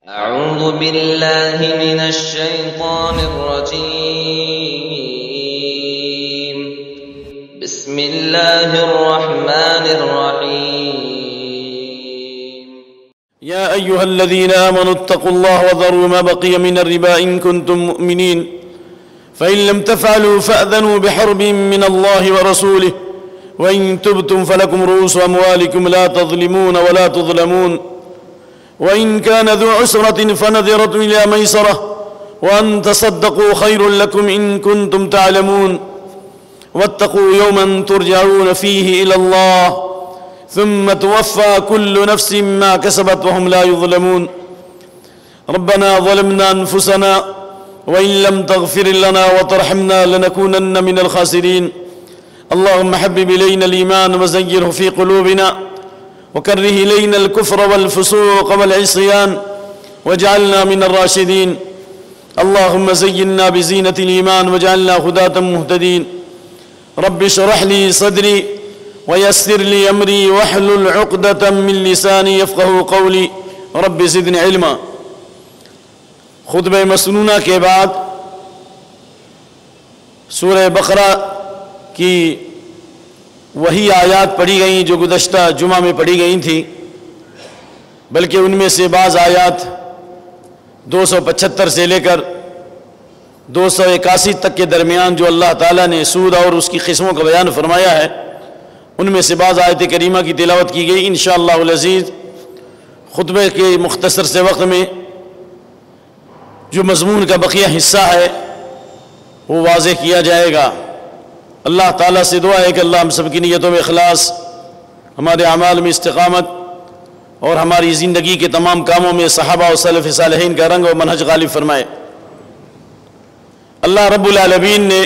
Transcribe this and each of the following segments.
أعوذ بالله من الشيطان الرجيم. بسم الله الرحمن الرحيم. يا أيها الذين آمنوا اتقوا الله وذروا ما بقي من الربا إن كنتم مؤمنين فإن لم تفعلوا فأذنوا بحرب من الله ورسوله وإن تبتم فلكم رؤوس أموالكم لا تظلمون ولا تظلمون وإن كان ذو عسرة فنظرة إلى ميسرة وأن تصدقوا خير لكم إن كنتم تعلمون واتقوا يوما ترجعون فيه إلى الله ثم توفى كل نفس ما كسبت وهم لا يظلمون ربنا ظلمنا أنفسنا وإن لم تغفر لنا وترحمنا لنكونن من الخاسرين اللهم حبب إلينا الإيمان وزينه في قلوبنا وكره إلينا الكفر والفسوق والعصيان واجعلنا من الراشدين اللهم زينا بزينة الإيمان واجعلنا هداة مهتدين رب اشرح لي صدري ويسر لي أمري واحلل عقدة من لساني يفقهوا قولي رب زدني علما. خطبہ مسنونہ کے بعد سورہ بقرہ کی وہی آیات پڑھی گئیں جو گزشتہ جمعہ میں پڑھی گئی تھیں، بلکہ ان میں سے بعض آیات 275 سے لے کر 281 تک کے درمیان جو اللہ تعالیٰ نے سود اور اس کی قسموں کا بیان فرمایا ہے، ان میں سے بعض آیت کریمہ کی تلاوت کی گئی. انشاءاللہ العزیز خطبے کے مختصر سے وقت میں جو مضمون کا بقیہ حصہ ہے وہ واضح کیا جائے گا. اللہ تعالیٰ سے دعا ہے کہ اللہ ہم سب کی نیتوں میں اخلاص، ہمارے اعمال میں استقامت اور ہماری زندگی کے تمام کاموں میں صحابہ و سلف صالحین کا رنگ و منہج غالب فرمائے. اللہ رب العالمین نے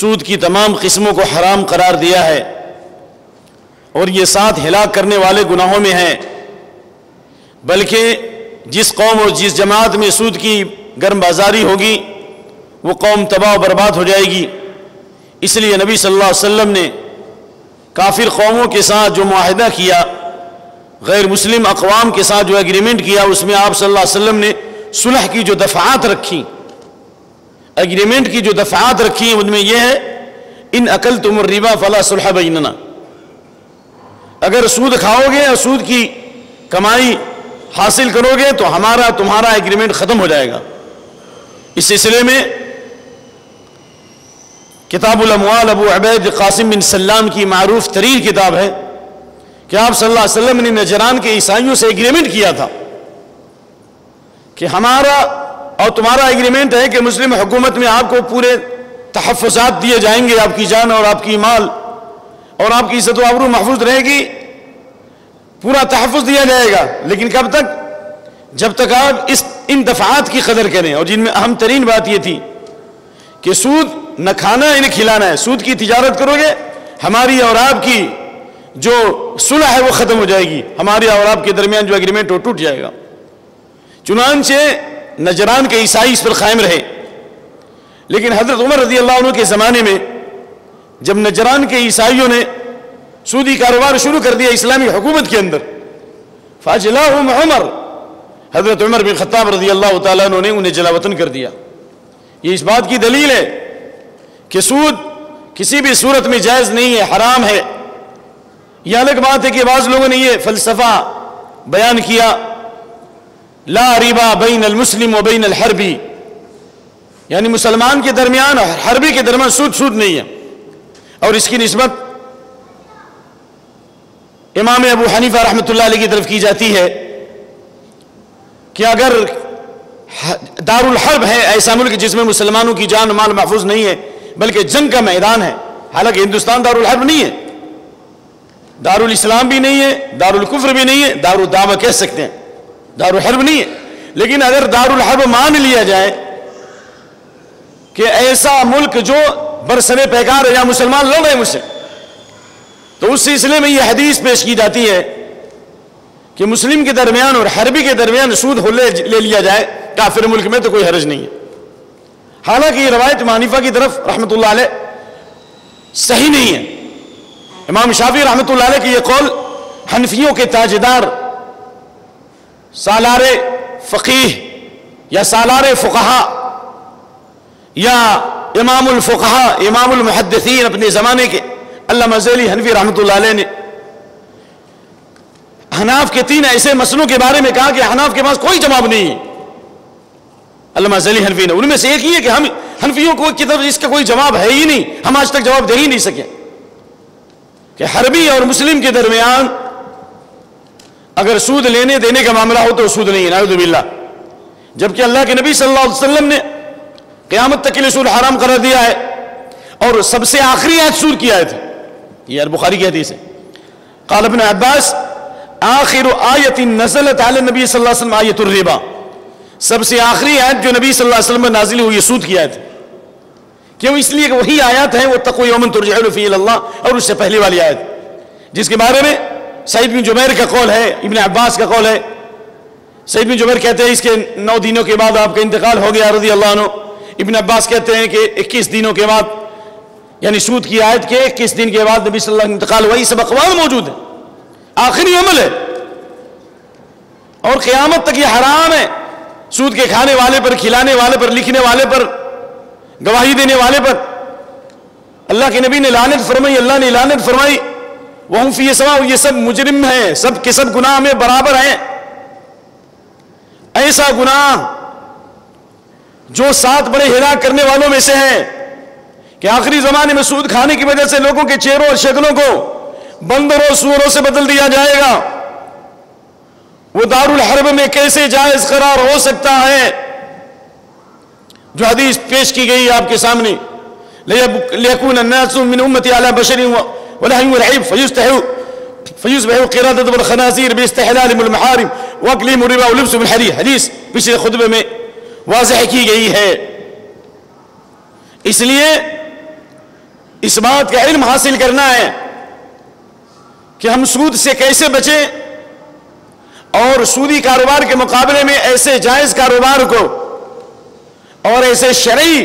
سود کی تمام قسموں کو حرام قرار دیا ہے اور یہ 7 ہلاک کرنے والے گناہوں میں ہیں، بلکہ جس قوم اور جس جماعت میں سود کی گرم بازاری ہوگی وہ قوم تباہ و برباد ہو جائے گی. اس لیے نبی صلی اللہ علیہ وسلم نے کافر قوموں کے ساتھ جو معاہدہ کیا، غیر مسلم اقوام کے ساتھ جو ایگریمنٹ کیا، اس میں آپ صلی اللہ علیہ وسلم نے صلح کی جو دفعات رکھی، ایگریمنٹ کی جو دفعات رکھی ہیں، ان میں یہ ہے ان اکلتم الربا فلا صلح بیننا، اگر سود کھاؤ گے اور سود کی کمائی حاصل کرو گے تو ہمارا تمہارا ایگریمنٹ ختم ہو جائے گا. اس سلسلے میں کتاب الاموال ابو عبید قاسم بن سلام کی معروف ترین کتاب ہے کہ آپ صلی اللہ علیہ وسلم نے نجران کے عیسائیوں سے ایگریمنٹ کیا تھا کہ ہمارا اور تمہارا ایگریمنٹ ہے کہ مسلم حکومت میں آپ کو پورے تحفظات دیے جائیں گے، آپ کی جان اور آپ کی مال اور آپ کی عزت و آبرو محفوظ رہے گی، پورا تحفظ دیا جائے گا، لیکن کب تک؟ جب تک آپ ان دفعات کی قدر کریں، اور جن میں اہم ترین بات یہ تھی کہ سود نہ کھانا ہے نہ کھلانا ہے. سود کی تجارت کرو گے ہماری اور آپ کی جو صلح ہے وہ ختم ہو جائے گی، ہماری اور آپ کے درمیان جو ایگریمنٹ وہ ٹوٹ جائے گا. چنانچہ نجران کے عیسائی اس پر قائم رہے، لیکن حضرت عمر رضی اللہ عنہ کے زمانے میں جب نجران کے عیسائیوں نے سودی کاروبار شروع کر دیا اسلامی حکومت کے اندر، فاجلاہم عمر، حضرت عمر بن خطاب رضی اللہ تعالیٰ عنہ نے انہیں جلا وطن کر دیا. یہ اس بات کی دلیل ہے کہ سود کسی بھی صورت میں جائز نہیں ہے، حرام ہے. یہ الگ بات ہے کہ بعض لوگوں نے یہ فلسفہ بیان کیا لا ربا بین المسلم و بین الحربی، یعنی مسلمان کے درمیان اور حربی کے درمیان سود نہیں ہے، اور اس کی نسبت امام ابو حنیفہ رحمۃ اللہ علیہ کی طرف کی جاتی ہے کہ اگر دار الحرب ہے، ایسا ملک جس میں مسلمانوں کی جان و مال محفوظ نہیں ہے بلکہ جنگ کا میدان ہے، حالانکہ ہندوستان دار الحرب نہیں ہے، دار الاسلام بھی نہیں ہے، دار الکفر بھی نہیں ہے، دار الدعوہ کہہ سکتے ہیں، دار الحرب نہیں ہے، لیکن اگر دار الحرب مان لیا جائے کہ ایسا ملک جو برسر پیکار ہے یا مسلمان لڑ رہے مجھ سے، تو اس سلسلے میں یہ حدیث پیش کی جاتی ہے کہ مسلم کے درمیان اور حربی کے درمیان سود لے لیا جائے کافر ملک میں تو کوئی حرج نہیں ہے. حالانکہ یہ روایت امام حنیفہ کی طرف رحمۃ اللہ علیہ صحیح نہیں ہے. امام شافعی رحمۃ اللہ علیہ کی یہ قول حنفیوں کے تاجدار سالار فقیہ یا سالار فقہا یا امام الفقہا امام المحدثین اپنے زمانے کے علامہ ذیلی حنفی رحمۃ اللہ علیہ نے حناف کے 3 ایسے مسئلوں کے بارے میں کہا کہ حناف کے پاس کوئی جواب نہیں ہے. علامہ ذیلی حنفی نے ان میں سے ایک ہی ہے کہ ہم حنفیوں کو کی طرف اس کا کوئی جواب ہے ہی نہیں, ہم آج تک جواب دے ہی نہیں سکے کہ حربی اور مسلم کے درمیان اگر سود لینے دینے کا معاملہ ہو تو سود نہیں ہے, نعوذ باللہ. جبکہ اللہ کے نبی صلی اللہ علیہ وسلم نے قیامت تک کے لیے سود حرام قرار دیا ہے, اور سب سے آخری آیت سود کی آیت ہے. یہ بخاری کی حدیث ہے. قال ابن عباس آخر آیت نزلت علی النبی صلی اللہ علیہ وسلم آیت الربا, سب سے آخری آیت جو نبی صلی اللہ علیہ وسلم میں نازل ہوئی سود کی آیت ہے. کیوں؟ اس لیے کہ وہی آیات ہیں واتقوا یوما ترجعون فیہ الی اللہ, اور اس سے پہلے والی آیت جس کے بارے میں سعید بن جبیر کا قول ہے, ابن عباس کا قول ہے. سعید بن جبیر کہتے ہیں اس کے 9 دنوں کے بعد آپ کا انتقال ہو گیا رضی اللہ عنہ. ابن عباس کہتے ہیں کہ 21 دنوں کے بعد, یعنی سود کی آیت کے 21 دن کے بعد نبی صلی اللہ علیہ وسلم کا انتقال ہوا. یہ سب اقوال موجود ہیں, آخری عمل ہے اور قیامت تک یہ حرام ہے. سود کے کھانے والے پر, کھلانے والے پر, لکھنے والے پر, گواہی دینے والے پر اللہ کے نبی نے لعنت فرمائی, اللہ نے لعنت فرمائی. وہم فیہ سواء, یہ سب مجرم ہیں, سب کے سب گناہ میں برابر ہیں. ایسا گناہ جو 7 بڑے ہلاک کرنے والوں میں سے ہے کہ آخری زمانے میں سود کھانے کی وجہ سے لوگوں کے چہروں اور شکلوں کو بندروں سوروں سے بدل دیا جائے گا. وہ دار الحرب میں کیسے جائز قرار ہو سکتا ہے؟ جو حدیث پیش کی گئی آپ کے سامنے, لِيَكُونَ النَّاسُ مِنْ أُمَّتِي عَلَى بَشَرٍ وَلَحْمِ الْعِيبِ فَيُصْبِحُ الْقِرَادَةُ وَالْخَنَازِيرُ بِاسْتِحْلَالِهِمُ الْمَحَارِمِ وَأَكْلِهِمُ الرِّبَا وَلِبْسُهُمُ الْحَرِيرَ. حدیث پچھلے خطبے میں واضح کی گئی ہے. اس لیے اس بات کا علم حاصل کرنا ہے کہ ہم سود سے کیسے بچیں, اور سودی کاروبار کے مقابلے میں ایسے جائز کاروبار کو اور ایسے شرعی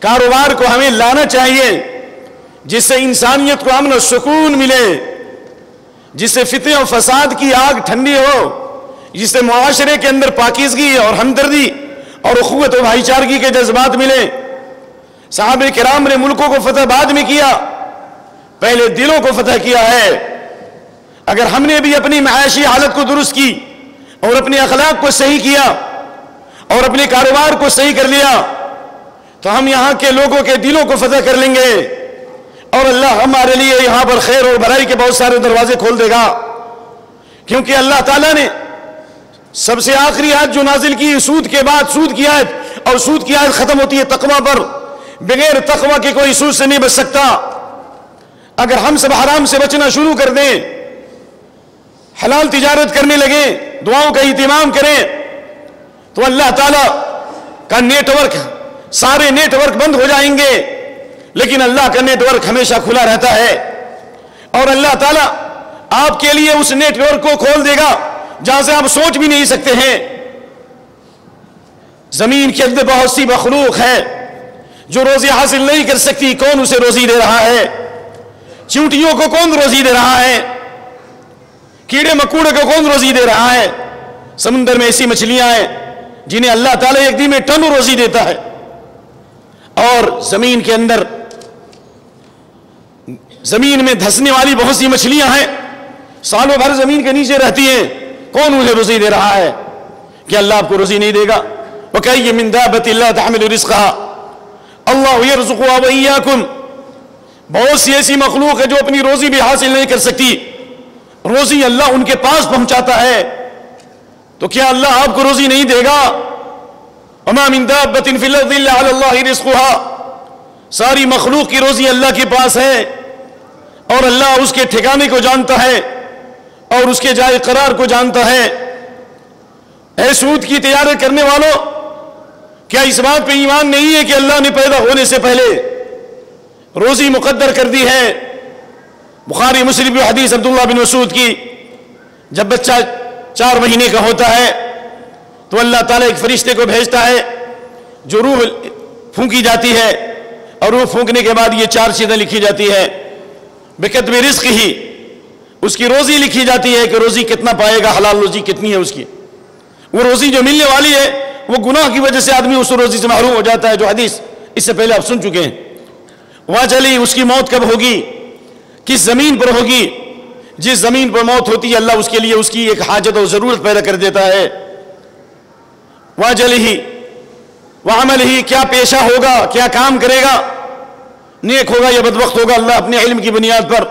کاروبار کو ہمیں لانا چاہیے جس سے انسانیت کو امن و سکون ملے, جس سے فتنے و فساد کی آگ ٹھنڈی ہو, جس سے معاشرے کے اندر پاکیزگی اور ہمدردی اور اخوت و بھائی چارگی کے جذبات ملے. صحابہ کرام نے ملکوں کو فتح بعد میں کیا, پہلے دلوں کو فتح کیا ہے. اگر ہم نے بھی اپنی معاشی حالت کو درست کی اور اپنے اخلاق کو صحیح کیا اور اپنے کاروبار کو صحیح کر لیا تو ہم یہاں کے لوگوں کے دلوں کو فتح کر لیں گے, اور اللہ ہمارے لیے یہاں پر خیر اور بھلائی کے بہت سارے دروازے کھول دے گا. کیونکہ اللہ تعالیٰ نے سب سے آخری آیت جو نازل کی سود کے بعد سود کی آیت, اور سود کی آیت ختم ہوتی ہے تقوی پر. بغیر تقوی کے کوئی سود سے نہیں بچ سکتا. اگر ہم سب حرام سے بچنا شروع کر دیں, حلال تجارت کرنے لگیں, دعاؤں کا اہتمام کریں, تو اللہ تعالیٰ کا نیٹ ورک, سارے نیٹ ورک بند ہو جائیں گے, لیکن اللہ کا نیٹ ورک ہمیشہ کھلا رہتا ہے. اور اللہ تعالیٰ آپ کے لیے اس نیٹ ورک کو کھول دے گا جہاں سے آپ سوچ بھی نہیں سکتے ہیں. زمین کے اندر بہت سی مخلوق ہے جو روزی حاصل نہیں کر سکتی, کون اسے روزی دے رہا ہے؟ چیونٹیوں کو کون روزی دے رہا ہے؟ کیڑے مکوڑے کو کون روزی دے رہا ہے؟ سمندر میں ایسی مچھلیاں ہیں جنہیں اللہ تعالیٰ ایک دن میں ٹنوں روزی دیتا ہے, اور زمین کے اندر زمین میں دھسنے والی بہت سی مچھلیاں ہیں, سالوں بھر زمین کے نیچے رہتی ہیں, کون انہیں روزی دے رہا ہے؟ کہ اللہ آپ کو روزی نہیں دے گا؟ وَكَأَيٍّ مِّن دَابَّةٍ لَّا تَحْمِلُ رِزْقَهَا اللَّهُ يَرْزُقُهَا وَإِيَّاكُمْ. بہت سی ایسی مخلوق ہے جو اپنی روزی بھی حاصل نہیں کر سکتی, روزی اللہ ان کے پاس پہنچاتا ہے. تو کیا اللہ آپ کو روزی نہیں دے گا؟ وَمَا مِن دَابَّةٍ فِي الْأَرْضِ إِلَّا عَلَى اللَّهِ رِزْقُهَا. ساری مخلوق کی روزی اللہ کے پاس ہے, اور اللہ اس کے ٹھکانے کو جانتا ہے اور اس کے جائے قرار کو جانتا ہے. اے سود کی تجارت کرنے والوں, کیا اس بات پہ ایمان نہیں ہے کہ اللہ نے پیدا ہونے سے پہلے روزی مقدر کر دی ہے؟ بخاری مسلم کی حدیث عبداللہ بن مسعود کی, جب بچہ 4 مہینے کا ہوتا ہے تو اللہ تعالیٰ ایک فرشتے کو بھیجتا ہے جو روح پھونکی جاتی ہے, اور روح پھونکنے کے بعد یہ 4 چیزیں لکھی جاتی ہے. بکتب رزق ہی, اس کی روزی لکھی جاتی ہے کہ روزی کتنا پائے گا, حلال روزی کتنی ہے اس کی. وہ روزی جو ملنے والی ہے وہ گناہ کی وجہ سے آدمی اس روزی سے محروم ہو جاتا ہے، جو حدیث اس سے پہلے آپ سن چکے ہیں۔ وہاں چلی اس کی موت کب ہوگی، کس زمین پر ہوگی؟ جس زمین پر موت ہوتی ہے اللہ اس کے لیے اس کی ایک حاجت اور ضرورت پیدا کر دیتا ہے۔ وہاں چلی ہی وعمل ہی، کیا پیشہ ہوگا، کیا کام کرے گا، نیک ہوگا یا بدبخت ہوگا، اللہ اپنے علم کی بنیاد پر،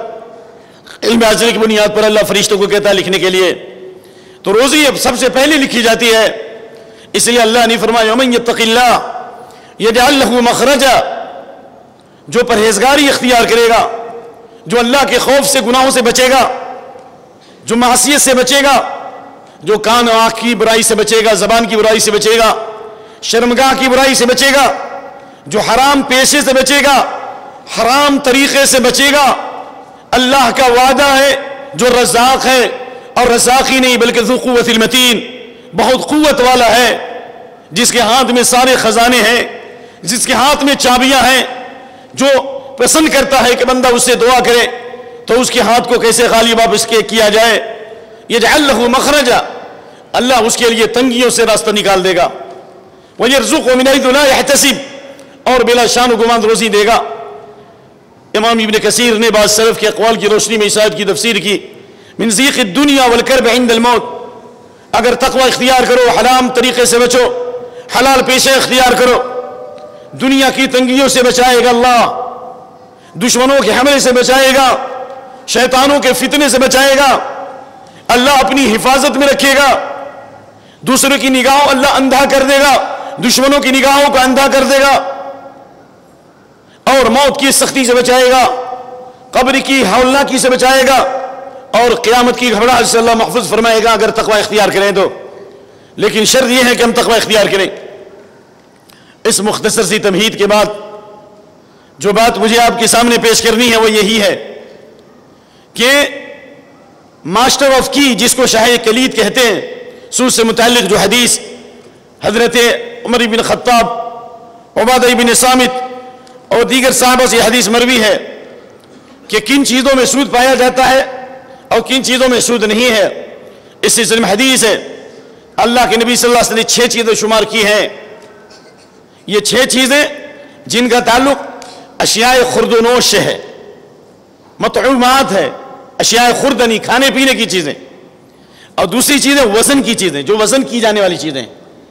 علم ازلی کی بنیاد پر اللہ فرشتوں کو کہتا ہے لکھنے کے لیے۔ تو روزی سب سے پہلے لکھی جاتی ہے، اس لیے اللہ نے فرمایا ومن یتق اللہ یجعل لہ مخرجا، جو پرہیزگاری اختیار کرے گا، جو اللہ کے خوف سے، گناہوں سے بچے گا، جو معصیت سے بچے گا، جو کان و آنکھ کی برائی سے بچے گا، زبان کی برائی سے بچے گا، شرمگاہ کی برائی سے بچے گا، جو حرام پیشے سے بچے گا، حرام طریقے سے بچے گا، اللہ کا وعدہ ہے جو رزاق ہے، اور رزاق ہی نہیں بلکہ ذو قوت المتین، بہت قوت والا ہے، جس کے ہاتھ میں سارے خزانے ہیں، جس کے ہاتھ میں چابیاں ہیں، جو پسند کرتا ہے کہ بندہ اس سے دعا کرے تو اس کے ہاتھ کو کیسے غالب واپس کیا جائے۔ یجعل لہ مخرجا، اللہ اس کے لیے تنگیوں سے راستہ نکال دے گا۔ وَيَرْزُقُهُ مِنْ حَيْثُ لَا يَحْتَسِبُ، اور بلا شان و گمان روزی دے گا۔ امام ابن کثیر نے بعض سلف کے اقوال کی روشنی میں اس آیت کی تفسیر کی، من ضیق الدنیا والکرب عند الموت، اگر تقوی اختیار کرو، حرام طریقے سے بچو، حلال پیشے اختیار کرو، دنیا کی تنگیوں سے بچائے گا اللہ، دشمنوں کے حملے سے بچائے گا، شیطانوں کے فتنے سے بچائے گا، اللہ اپنی حفاظت میں رکھے گا، دوسروں کی نگاہوں اللہ اندھا کر دے گا، دشمنوں کی نگاہوں کو اندھا کر دے گا، اور موت کی سختی سے بچائے گا، قبر کی ہولناکی سے بچائے گا، اور قیامت کی گھبراہٹ سے اللہ محفوظ فرمائے گا اگر تقوی اختیار کریں تو۔ لیکن شرط یہ ہے کہ ہم تقوی اختیار کریں۔ اس مختصر سی تمہید کے بعد جو بات مجھے آپ کے سامنے پیش کرنی ہے وہ یہی ہے کہ ماسٹر آف کی، جس کو شاہ کلید کہتے ہیں، سود سے متعلق جو حدیث حضرت عمر بن خطاب، عبادہ بن صامت اور دیگر صحابہ سے حدیث مروی ہے کہ کن چیزوں میں سود پایا جاتا ہے اور کن چیزوں میں سود نہیں ہے۔ اس سلسلے میں حدیث ہے، اللہ کے نبی صلی اللہ علیہ وسلم نے 6 چیزیں شمار کی ہیں۔ یہ 6 چیزیں جن کا تعلق اشیاء خرد و نوش سے ہے، مطعومات ہے، اشیاء خوردنی، کھانے پینے کی چیزیں، اور دوسری چیزیں وزن کی چیزیں، جو وزن کی جانے والی چیزیں۔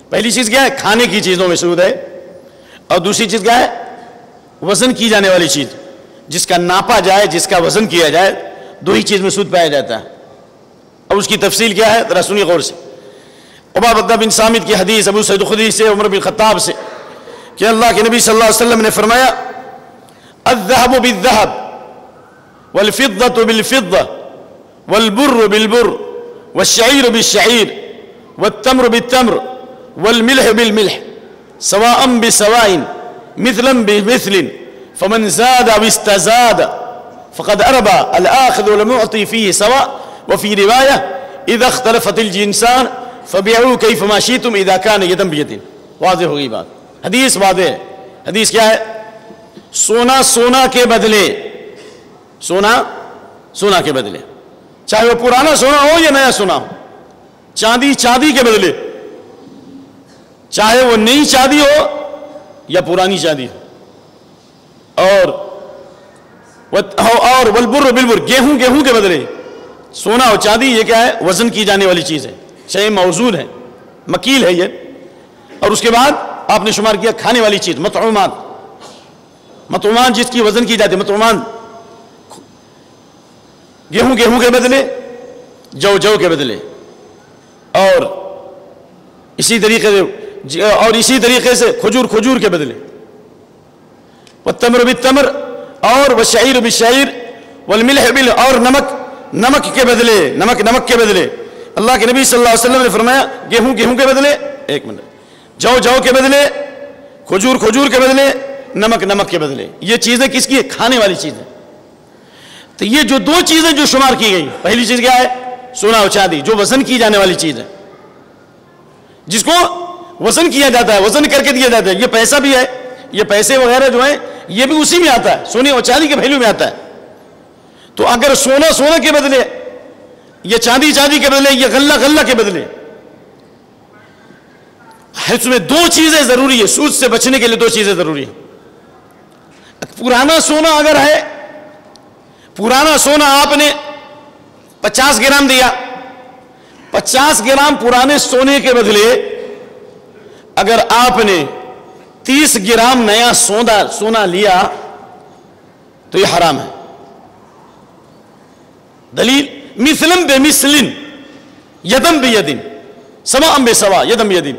پہلی چیز کیا ہے؟ کھانے کی چیزوں میں سود ہے، اور دوسری چیز کیا ہے؟ وزن کی جانے والی چیز، جس کا ناپا جائے، جس کا وزن کیا جائے، دو ہی چیز میں سود پایا جاتا ہے۔ اور اس کی تفصیل کیا ہے ذرا سنیے غور سے۔ عبادہ بن صامت کی حدیث ابو سعید خدری سے، عمر بن خطاب سے، کہ اللہ کے نبی صلی اللہ علیہ وسلم نے فرمایا الذهب بالذهب والفضة بالفضة والبر بالبر والشعير بالشعير والتمر بالتمر والملح بالملح سواء بسواء مثلا بمثل فمن زاد او استزاد فقد أربى الآخذ والمعطي فيه سواء وفي رواية إذا اختلفت الجنسان فبيعوا كيفما شئتم إذا كان يدا بيد۔ واضح ہوگی بات، حدیث واضح ہے۔ حدیث کیا ہے؟ سونا سونا کے بدلے، سونا سونا کے بدلے، چاہے وہ پرانا سونا ہو یا نیا سونا ہو، چاندی چاندی کے بدلے، چاہے وہ نئی چاندی ہو یا پرانی چاندی ہو، اور والبر بالبر، گیہوں گیہوں کے بدلے، سونا اور چاندی یہ کیا ہے؟ وزن کی جانے والی چیز ہے، شے موزون ہے، مکیل ہے یہ۔ اور اس کے بعد آپ نے شمار کیا کھانے والی چیز، مطعومات، مطعومات جس کی وزن کی جاتی ہے، مطعومات گیہوں گیہوں کے بدلے، جو جو کے بدلے، اور اسی طریقے سے کھجور کھجور کے بدلے، والتمر بالتمر، اور والشعیر بالشعیر، والملح بالملح، اور نمک نمک کے بدلے، نمک نمک کے بدلے۔ اللہ کے نبی صلی اللہ علیہ وسلم نے فرمایا گیہوں گیہوں کے بدلے، ایک منٹ، جو جو کے بدلے، کھجور کھجور کے بدلے، نمک نمک کے بدلے۔ یہ چیزیں کس کی ہے؟ کھانے والی چیزیں۔ تو یہ جو دو چیزیں جو شمار کی گئی، پہلی چیز کیا ہے؟ سونا اور چاندی، جو وزن کی جانے والی چیز ہے، جس کو وزن کیا جاتا ہے، وزن کر کے دیا جاتا ہے۔ یہ پیسہ بھی ہے، یہ پیسے وغیرہ جو ہیں یہ بھی اسی میں آتا ہے، سونے اور چاندی کے پہلو میں آتا ہے۔ تو اگر سونا سونا کے بدلے، یہ چاندی چاندی کے بدلے، یہ غلہ غلہ کے بدلے، اس میں دو چیزیں ضروری ہے، سود سے بچنے کے لیے دو چیزیں ضروری ہیں۔ پرانا سونا اگر ہے، پرانا سونا آپ نے 50 گرام دیا، 50 گرام پرانے سونے کے بدلے اگر آپ نے 30 گرام نیا سونا لیا تو یہ حرام ہے۔ دلیل مثلن بمثلن یدم بیدن سواء بسواء یدم بیدن،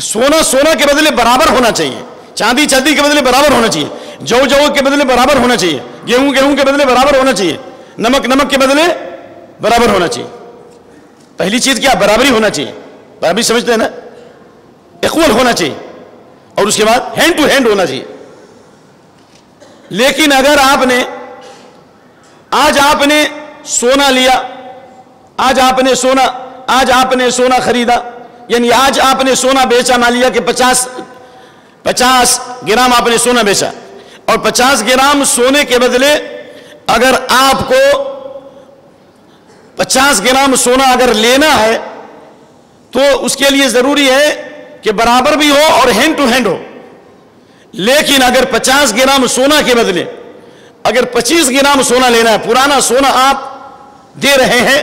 سونا کے بدلے برابر ہونا چاہیے، چاندی کے بدلے برابر ہونا چاہیے، جو کے بدلے برابر ہونا چاہیے، گیہوں کے بدلے برابر ہونا چاہیے، نمک کے بدلے برابر ہونا چاہیے۔ پہلی چیز کیا؟ برابری ہونا چاہیے، برابری سمجھتے ہیں نا، اکول ہونا چاہیے، اور اس کے بعد ہینڈ ٹو ہینڈ ہونا چاہیے۔ لیکن اگر آج آپ نے سونا لیا، آج آپ نے سونا خریدا، یعنی آج آپ نے سونا بیچا، مان لیا کہ 50 گرام آپ نے سونا بیچا، اور 50 گرام سونے کے بدلے اگر آپ کو 50 گرام سونا اگر لینا ہے تو اس کے لیے ضروری ہے کہ برابر بھی ہو اور ہینڈ ٹو ہینڈ ہو۔ لیکن اگر 50 گرام سونا کے بدلے اگر 25 گرام سونا لینا ہے، پرانا سونا آپ دے رہے ہیں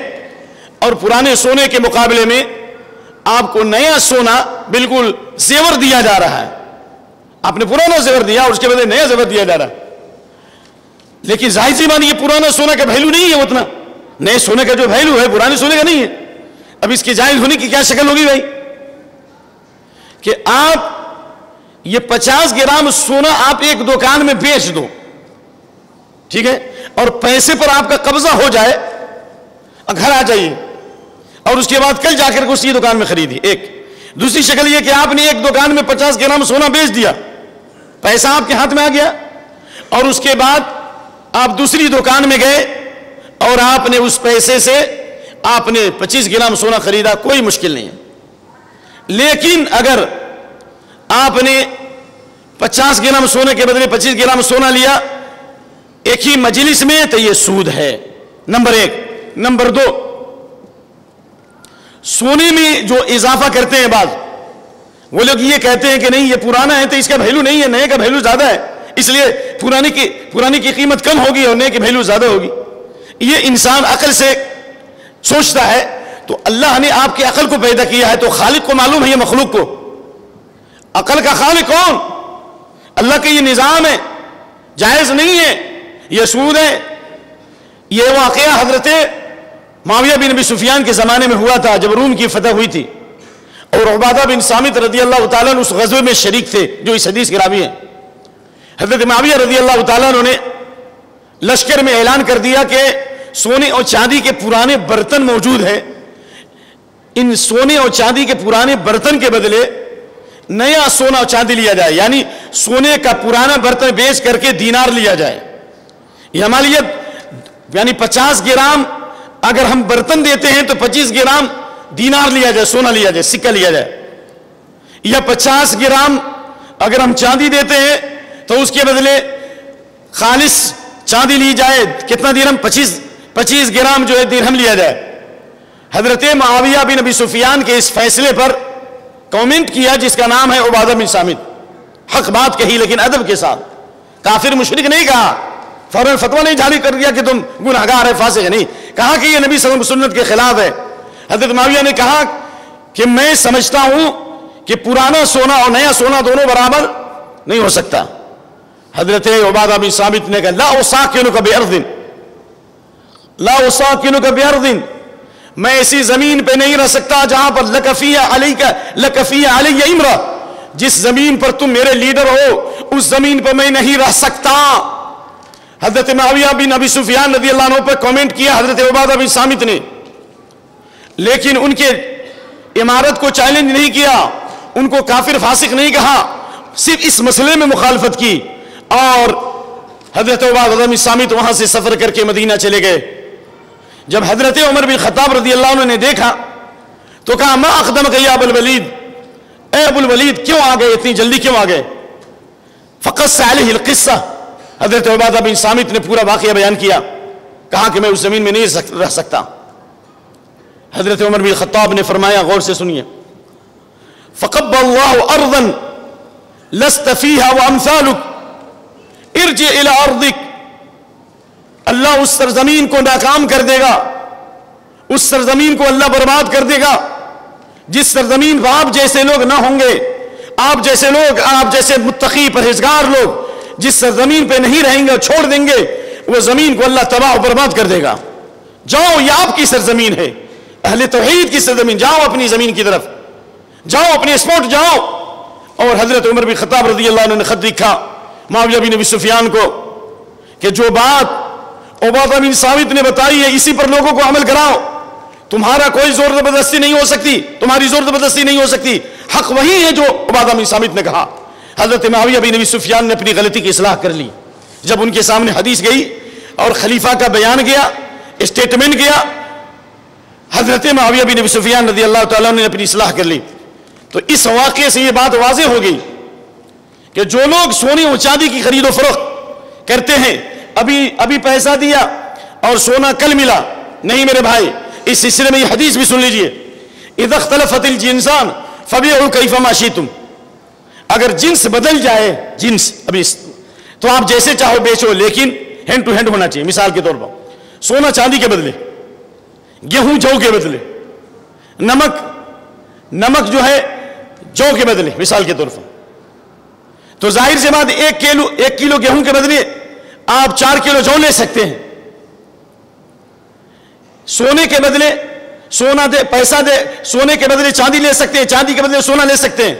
اور پرانے سونے کے مقابلے میں آپ کو نیا سونا بالکل زیور دیا جا رہا ہے، آپ نے پرانا زیور دیا اور اس کے بدلے نیا زیور دیا جا رہا ہے، لیکن ظاہر سی بات یہ پرانا سونا کا ویلیو نہیں ہے اتنا، نئے سونے کا جو ویلیو ہے پرانے سونے کا نہیں ہے۔ اب اس کے جائز ہونے کی کیا شکل ہوگی بھائی؟ کہ آپ یہ 50 گرام سونا آپ ایک دکان میں بیچ دو، ٹھیک ہے، اور پیسے پر آپ کا قبضہ ہو جائے، گھر آ جائیے اور اس کے بعد کل جا کر اسی دکان میں خریدی۔ ایک دوسری شکل یہ کہ آپ نے ایک دکان میں 50 گرام سونا بیچ دیا، پیسہ آپ کے ہاتھ میں آ گیا، اور اس کے بعد آپ دوسری دکان میں گئے اور آپ نے اس پیسے سے آپ نے 25 گرام سونا خریدا، کوئی مشکل نہیں ہے۔ لیکن اگر آپ نے 50 گرام سونے کے بدلے 25 گرام سونا لیا ایک ہی مجلس میں، تو یہ سود ہے، نمبر 1۔ نمبر 2، سونے میں جو اضافہ کرتے ہیں بعض وہ لوگ یہ کہتے ہیں کہ نہیں یہ پرانا ہے تو اس کا ویلیو نہیں ہے، نئے کا ویلیو زیادہ ہے، اس لیے پرانی کی قیمت کم ہوگی اور نئے کی ویلیو زیادہ ہوگی۔ یہ انسان عقل سے سوچتا ہے، تو اللہ نے آپ کے عقل کو پیدا کیا ہے تو خالق کو معلوم ہے یہ مخلوق کو، عقل کا خالق کون؟ اللہ کا یہ نظام ہے، جائز نہیں ہے، یہ سود ہے۔ یہ واقعہ حضرت معاویہ بن ابی سفیان کے زمانے میں ہوا تھا جب روم کی فتح ہوئی تھی، اور عبادہ بن صامت رضی اللہ تعالیٰ عنہ اس غزوے میں شریک تھے جو اس حدیث کے راوی ہیں۔ حضرت معاویہ رضی اللہ تعالیٰ عنہ نے لشکر میں اعلان کر دیا کہ سونے اور چاندی کے پرانے برتن موجود ہیں، ان سونے اور چاندی کے پرانے برتن کے بدلے نیا سونا اور چاندی لیا جائے، یعنی سونے کا پرانا برتن بیچ کر کے دینار لیا جائے۔ یہ ہمارے لیے یعنی 50 گرام اگر ہم برتن دیتے ہیں تو 25 گرام دینار لیا جائے، سونا لیا جائے، سکہ لیا جائے، یا 50 گرام اگر ہم چاندی دیتے ہیں تو اس کے بدلے خالص چاندی لی جائے، کتنا درہم؟ 25 گرام جو ہے درہم لیا جائے۔ حضرت معاویہ بن ابی سفیان کے اس فیصلے پر کامنٹ کیا جس کا نام ہے عبادہ بن صامت، حق بات کہی لیکن ادب کے ساتھ، کافر مشرک نہیں کہا، فوراً فتویٰ نہیں جاری کر دیا کہ تم گنہگار ہے، فاسق ہے، نہیں کہا کہ یہ نبی صلی اللہ علیہ وسلم سنت کے خلاف ہے۔ حضرت معاویہ نے کہا کہ میں سمجھتا ہوں کہ پرانا سونا اور نیا سونا دونوں برابر نہیں ہو سکتا۔ حضرت عبادہ بن صامت نے کہا لا اساکنک بارض، لا اساکنک بارض، میں ایسی زمین پہ نہیں رہ سکتا جہاں پر لک فی علی امرہ، جس زمین پر تم میرے لیڈر ہو اس زمین پر میں نہیں رہ سکتا۔ حضرت معاویہ بن ابی سفیان رضی اللہ عنہ پر کامنٹ کیا حضرت عبادہ بن صامت نے، لیکن ان کے امارت کو چیلنج نہیں کیا، ان کو کافر فاسق نہیں کہا، صرف اس مسئلے میں مخالفت کی، اور حضرت عبادہ بن صامت وہاں سے سفر کر کے مدینہ چلے گئے۔ جب حضرت عمر بن خطاب رضی اللہ عنہ نے دیکھا تو کہا ما اقدمک یا ابو الولید، اے ابو الولید کیوں آ گئے، اتنی جلدی کیوں آ گئے؟ فقص علیہ القصہ، حضرت عبادہ بن صامت نے پورا واقعہ بیان کیا، کہا کہ میں اس زمین میں نہیں رہ سکتا۔ حضرت عمر بن خطاب نے فرمایا غور سے سنیے، فقب اللہ ارضا لست فیہا وامثالک ارجع الی ارضک، اللہ اس سرزمین کو ناکام کر دے گا، اس سرزمین کو اللہ برباد کر دے گا جس سرزمین پر آپ جیسے لوگ نہ ہوں گے، آپ جیسے لوگ، آپ جیسے متقی پرہیزگار لوگ جس سرزمین پہ نہیں رہیں گے، چھوڑ دیں گے، وہ زمین کو اللہ تباہ و برباد کر دے گا۔ جاؤ، یہ آپ کی سرزمین ہے، اہل توحید کی سرزمین، جاؤ اپنی زمین کی طرف، جاؤ اپنے اسپاٹ جاؤ۔ اور حضرت عمر بن خطاب رضی اللہ عنہ نے خط لکھا معاویہ بن ابی سفیان کو کہ جو بات عبادہ بن ثابت نے بتائی ہے اسی پر لوگوں کو عمل کراؤ، تمہارا کوئی زور زبردستی نہیں ہو سکتی، تمہاری زور زبردستی نہیں ہو سکتی، حق وہی ہے جو عبادہ بن ثابت نے کہا۔ حضرت معاویہ بن ابی سفیان نے اپنی غلطی کی اصلاح کر لی۔ جب ان کے سامنے حدیث گئی اور خلیفہ کا بیان گیا، اسٹیٹمنٹ گیا، حضرت معاویہ بن ابی سفیان رضی اللہ تعالیٰ نے اپنی اصلاح کر لی۔ تو اس واقعے سے یہ بات واضح ہو گئی کہ جو لوگ سونے اور چاندی کی خرید و فروخت کرتے ہیں، ابھی پیسہ دیا اور سونا کل ملا، نہیں میرے بھائی، اس سلسلے میں یہ حدیث بھی سن لیجئے، اذا اختلفت الجنسان فبیعوا کیفما شئتم، اگر جنس بدل جائے، جنس ابھی تو آپ جیسے چاہو بیچو، لیکن ہینڈ ٹو ہینڈ ہونا چاہیے۔ مثال کے طور پر سونا چاندی کے بدلے، گیہوں جو کے بدلے، نمک جو ہے جو کے بدلے، مثال کے طور پر، تو ظاہر سی بات ایک کلو گیہوں کے بدلے آپ 4 کلو جو لے سکتے ہیں۔ سونے کے بدلے سونا دے، پیسہ دے، سونے کے بدلے چاندی لے سکتے ہیں، چاندی کے بدلے سونا لے سکتے ہیں،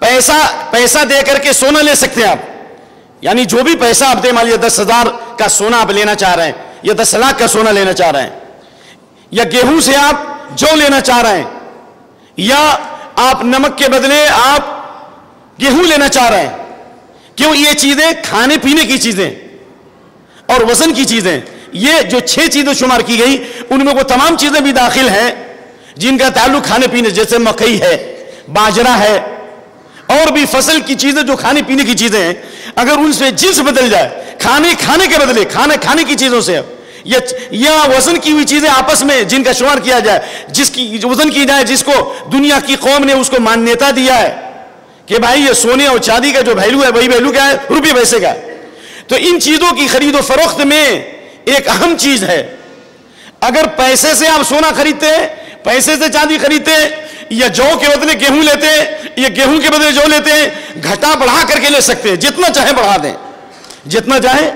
پیسہ دے کر کے سونا لے سکتے ہیں آپ، یعنی جو بھی پیسہ آپ دے، مان لیجیے 10,000 کا سونا آپ لینا چاہ رہے ہیں یا 10 لاکھ کا سونا لینا چاہ رہے ہیں، یا گیہوں سے آپ جو لینا چاہ رہے ہیں، یا آپ نمک کے بدلے آپ گیہوں لینا چاہ رہے ہیں، کیوں؟ یہ چیزیں کھانے پینے کی چیزیں اور وزن کی چیزیں، یہ جو 6 چیزیں شمار کی گئی ان میں وہ تمام چیزیں بھی داخل ہیں جن کا تعلق کھانے پینے، جیسے مکئی ہے، باجرہ ہے، اور بھی فصل کی چیزیں جو کھانے پینے کی چیزیں ہیں، اگر ان سے جنس بدل جائے، کھانے کے بدلے کھانے کی چیزوں سے، یا وزن کی ہوئی چیزیں آپس میں جن کا شمار کیا جائے، جس کی وزن کی جائے، جس کو دنیا کی قوم نے اس کو مانیتا دیا ہے کہ بھائی یہ سونے اور چاندی کا جو ویلیو ہے وہی ویلیو کیا ہے؟ روپے پیسے کا ہے۔ تو ان چیزوں کی خرید و فروخت میں ایک اہم چیز ہے، اگر پیسے سے آپ سونا خریدتے ہیں، پیسے سے چاندی خریدتے ہیں، یا جو کے بدلے گیہوں لیتے ہیں، یا گیہوں کے بدلے جو لیتے ہیں، گھٹا بڑھا کر کے لے سکتے ہیں، جتنا چاہے بڑھا دیں، جتنا چاہے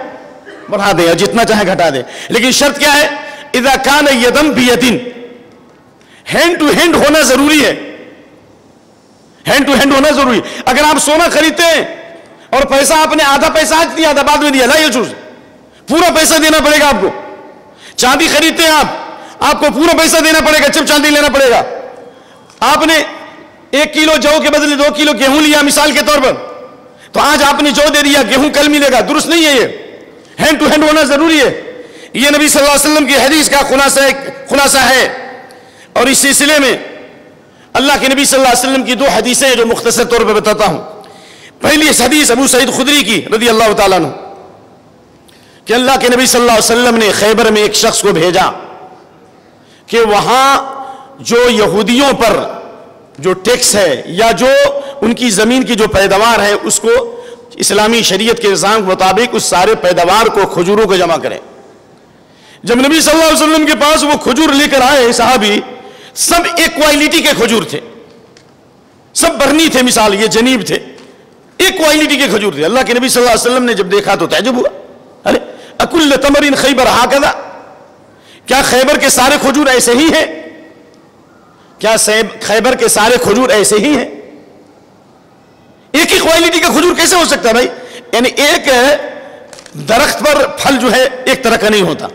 بڑھا دیں اور جتنا چاہے گھٹا دیں، لیکن شرط کیا ہے؟ اذا کان یدن بیدن، ہینڈ ٹو ہینڈ ہونا ضروری ہے، ہینڈ ٹو ہینڈ ہونا ضروری ہے۔ اگر آپ سونا خریدتے ہیں اور پیسہ آپ نے آدھا پیسہ آج دیا، آدھا بعد میں دیا، لا یجوز، پورا پیسہ دینا پڑے گا آپ کو۔ چاندی خریدتے ہیں آپ کو پورا پیسہ دینا پڑے گا، چپ چاندی لینا پڑے گا۔ آپ نے 1 کلو جو کے بدلے 2 کلو گیہوں لیا مثال کے طور پر، تو آج آپ نے جو دے دیا، گیہوں کل ملے گا، درست نہیں ہے، یہ ہینڈ ٹو ہینڈ ہونا ضروری ہے۔ یہ نبی صلی اللہ علیہ وسلم کی حدیث کا خلاصہ ہے۔ اور اس سلسلے میں اللہ کے نبی صلی اللہ علیہ وسلم کی 2 حدیثیں ہیں جو مختصر طور پہ بتاتا ہوں۔ پہلی حدیث ابو سعید خدری کی رضی اللہ تعالیٰ عنہ کہ اللہ کے نبی صلی اللہ علیہ وسلم نے خیبر میں ایک شخص کو بھیجا کہ وہاں جو یہودیوں پر جو ٹیکس ہے یا جو ان کی زمین کی جو پیداوار ہے اس کو اسلامی شریعت کے نظام کے مطابق اس سارے پیداوار کو کھجوروں کو جمع کریں۔ جب نبی صلی اللہ علیہ وسلم کے پاس وہ کھجور لے کر آئے صحابی، سب ایک کوالٹی کے کھجور تھے، سب برنی تھے، مثال یہ جنیب تھے، ایک کوالٹی کے کھجور تھے۔ اللہ کے نبی صلی اللہ علیہ وسلم نے جب دیکھا تو تعجب ہوا، ارے اکل تمر خیبر ہاکذا، کیا خیبر کے سارے کھجور ایسے ہی ہیں؟ کیا خیبر کے سارے کھجور ایسے ہی ہیں؟ ایک ہی کوالٹی کا کھجور کیسے ہو سکتا ہے بھائی؟ یعنی ایک درخت پر پھل جو ہے ایک طرح کا نہیں ہوتا،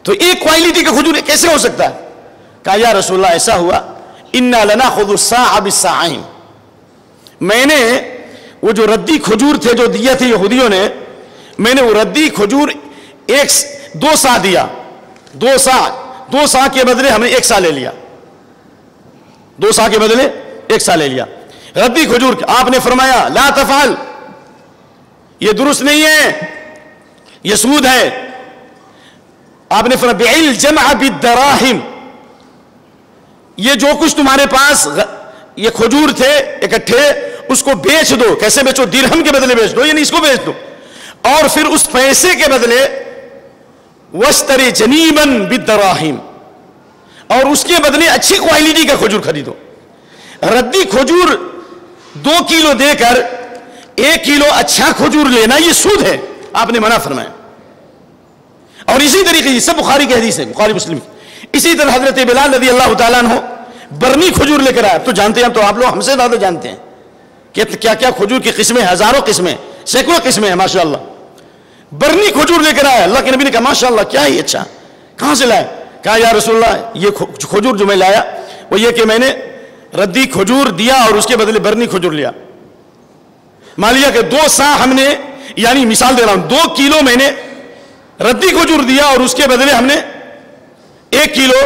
تو ایک کوالٹی کا کھجور کیسے ہو سکتا ہے؟ کہا یا رسول اللہ ایسا ہوا، انا لناخذ الصاع بالصاعین، میں نے وہ جو ردی کھجور تھے جو دیا تھے یہودیوں نے، میں نے وہ ردی کھجور 2 سا دیا، 2 سا کے بدلے ہم نے 1 سا لے لیا، 2 سا کے بدلے 1 سا لے لیا ردی کھجور۔ آپ نے فرمایا لا تفعل، یہ درست نہیں ہے، یہ سود ہے۔ آپ نے فرمایا بِعِ الْجَمْعَ بِالدَّرَاهِمْ، یہ جو کچھ تمہارے پاس یہ کھجور تھے اکٹھے، اس کو بیچ دو. کیسے بیچو؟ درہم کے بدلے بیچ دو، یعنی اس کو بیچ دو، اور پھر اس پیسے کے بدلے واشتری جنیبن بالدراہم، اور اس کے بدلے اچھی کوالٹی کا کھجور خریدو. ردی کھجور 2 کلو دے کر 1 کلو اچھا کھجور لینا یہ سود ہے، آپ نے منع فرمایا. اور اسی طریقے سے سب بخاری کی حدیث ہے، بخاری مسلم. اسی طرح حضرت بلال رضی اللہ تعالیٰ عنہ برنی کھجور لے کر آئے. تو جانتے ہیں، تو آپ لوگ ہم سے زیادہ جانتے ہیں کہ کیا کیا کھجور کی قسمیں، ہزاروں قسمیں، سینکڑوں قسمیں ہیں ماشاءاللہ. برنی کھجور لے کر آیا. اللہ کے نبی نے کہا ماشاءاللہ کیا ہی اچھا، کہاں سے لائے؟ کہا یا رسول اللہ یہ کھجور جو میں لایا وہ یہ کہ میں نے ردی کھجور دیا اور اس کے بدلے برنی کھجور لیا. مان لیا کہ 2 سا ہم نے، یعنی مثال دے رہا ہوں، 2 کلو میں نے ردی کھجور دیا اور اس کے بدلے ہم نے 1 کلو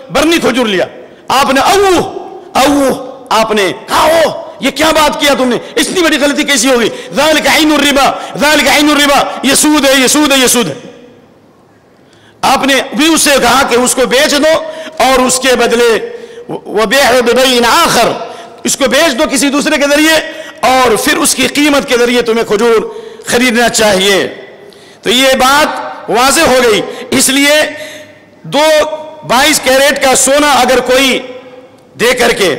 برنی کھجور لیا. آپ نے آپ نے کہا یہ کیا بات کیا تم نے، اتنی بڑی غلطی کیسی ہوگی؟ ذالک عین الربا، ذالک عین الربا، یہ سود ہے، یہ سود ہے، یہ سود ہے. آپ نے بھی اس سے کہا کہ اس کو بیچ دو اور اس کے بدلے وبیع ببیع آخر، اس کو بیچ دو کسی دوسرے کے ذریعے اور پھر اس کی قیمت کے ذریعے تمہیں کھجور خریدنا چاہیے. تو یہ بات واضح ہو گئی. اس لیے 22 کیرٹ کا سونا اگر کوئی دے کر کے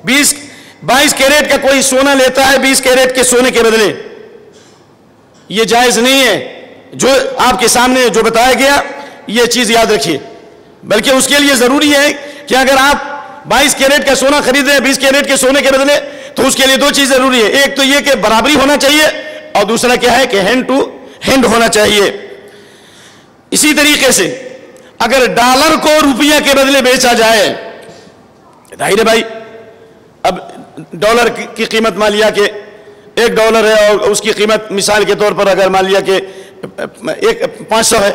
22 کیرٹ کا کوئی سونا لیتا ہے 20 کیرٹ کے سونے کے بدلے، یہ جائز نہیں ہے. جو آپ کے سامنے جو بتایا گیا یہ چیز یاد رکھیے. بلکہ اس کے لیے ضروری ہے کہ اگر آپ 22 کیرٹ کا سونا خرید رہے ہیں 20 کیرٹ کے سونے کے بدلے، تو اس کے لیے 2 چیز ضروری ہے. ایک تو یہ کہ برابری ہونا چاہیے، اور دوسرا کیا ہے کہ ہینڈ ٹو ہینڈ ہونا چاہیے. اسی طریقے سے اگر ڈالر کو روپیہ کے بدلے بیچا جائے، ظاہر ہے بھائی اب ڈالر کی قیمت مان لیا کہ $1 ہے اور اس کی قیمت مثال کے طور پر اگر مان لیا کہ 500 ہے،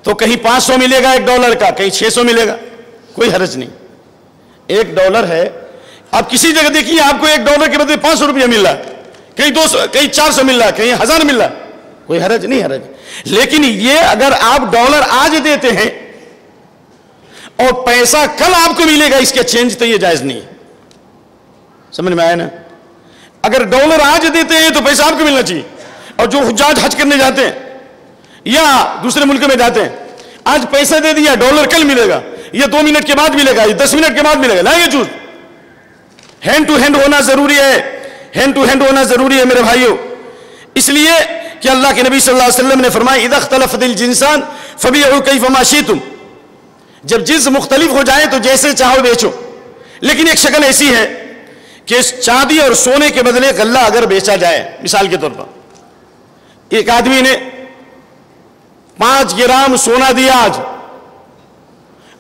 تو کہیں 500 ملے گا $1 کا، کہیں 600 ملے گا، کوئی حرج نہیں. $1 ہے. اب کسی جگہ دیکھیے آپ کو $1 کے بدلے 500 روپیہ مل رہا ہے، کہیں 200، کہیں 400 مل رہا ہے، کہیں 1000 مل رہا ہے، کوئی حرج نہیں، حرج. لیکن یہ اگر آپ ڈالر آج دیتے ہیں اور پیسہ کل آپ کو ملے گا اس کے چینج، تو یہ جائز نہیں ہے. سمجھ میں آیا نا؟ اگر ڈالر آج دیتے ہیں تو پیسہ آپ کو ملنا چاہیے. اور جو حجاج حج کرنے جاتے ہیں یا دوسرے ملک میں جاتے ہیں، آج پیسہ دے دیا، ڈالر کل ملے گا، یہ 2 منٹ کے بعد ملے گا، یہ 10 منٹ کے بعد ملے گا، لا یہ چوز. ہینڈ ٹو ہینڈ ہونا ضروری ہے، ہینڈ ٹو ہینڈ ہونا ضروری ہے میرے بھائیوں. اس لیے کہ اللہ کے نبی صلی اللہ علیہ وسلم نے فرمایا اذا اختلفت الجنسان فبيعوا كيفما شئتم، جب جنس مختلف ہو جائے تو جیسے چاہو بیچو. لیکن ایک شکل ایسی ہے کہ چاندی اور سونے کے بدلے غلہ اگر بیچا جائے، مثال کے طور پر ایک آدمی نے 5 گرام سونا دیا آج،